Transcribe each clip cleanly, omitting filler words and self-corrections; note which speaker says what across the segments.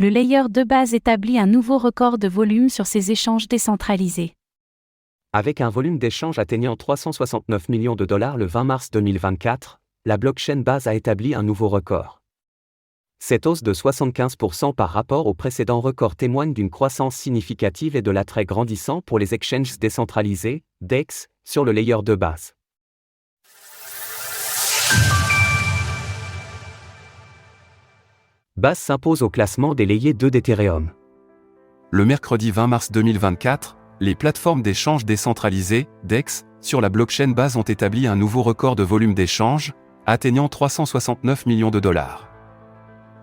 Speaker 1: Le layer de base établit un nouveau record de volume sur ses échanges décentralisés.
Speaker 2: Avec un volume d'échange atteignant 369 millions de dollars le 20 mars 2024, la blockchain Base a établi un nouveau record. Cette hausse de 75% par rapport au précédent record témoigne d'une croissance significative et de l'attrait grandissant pour les exchanges décentralisés, DEX, sur le layer de base. Base s'impose au classement des layers 2 d'Ethereum.
Speaker 3: Le mercredi 20 mars 2024, les plateformes d'échange décentralisées, DEX, sur la blockchain Base ont établi un nouveau record de volume d'échange, atteignant 369 millions de dollars.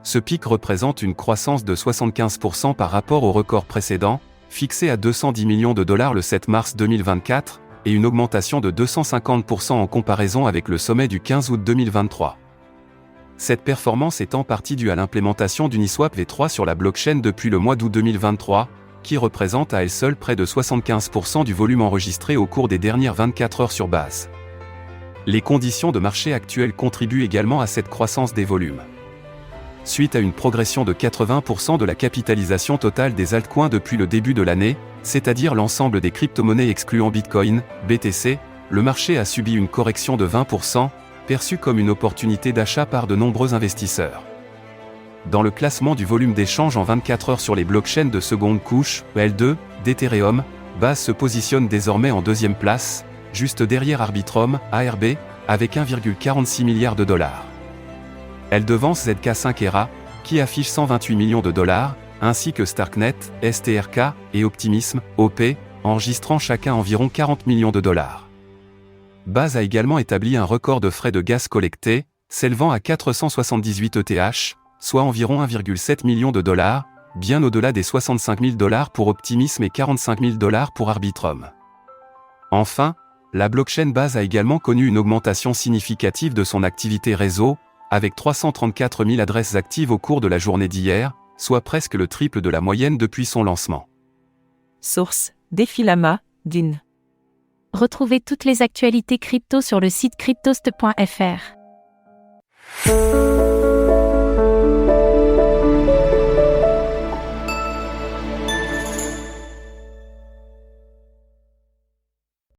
Speaker 3: Ce pic représente une croissance de 75% par rapport au record précédent, fixé à 210 millions de dollars le 7 mars 2024, et une augmentation de 250% en comparaison avec le sommet du 15 août 2023. Cette performance est en partie due à l'implémentation d'Uniswap V3 sur la blockchain depuis le mois d'août 2023, qui représente à elle seule près de 75% du volume enregistré au cours des dernières 24 heures sur Base. Les conditions de marché actuelles contribuent également à cette croissance des volumes. Suite à une progression de 80% de la capitalisation totale des altcoins depuis le début de l'année, c'est-à-dire l'ensemble des crypto-monnaies excluant Bitcoin, BTC, le marché a subi une correction de 20%, perçue comme une opportunité d'achat par de nombreux investisseurs. Dans le classement du volume d'échange en 24 heures sur les blockchains de seconde couche, L2, d'Ethereum, Base se positionne désormais en deuxième place, juste derrière Arbitrum, ARB, avec 1,46 milliard de dollars. Elle devance ZK5 ERA, qui affiche 128 millions de dollars, ainsi que Starknet, STRK, et Optimism, OP, enregistrant chacun environ 40 millions de dollars. Base a également établi un record de frais de gaz collectés, s'élevant à 478 ETH, soit environ 1,7 million de dollars, bien au-delà des 65 000 dollars pour Optimism et 45 000 dollars pour Arbitrum. Enfin, la blockchain Base a également connu une augmentation significative de son activité réseau, avec 334 000 adresses actives au cours de la journée d'hier, soit presque le triple de la moyenne depuis son lancement.
Speaker 4: Source: Defilama, DIN.
Speaker 1: Retrouvez toutes les actualités crypto sur le site cryptost.fr.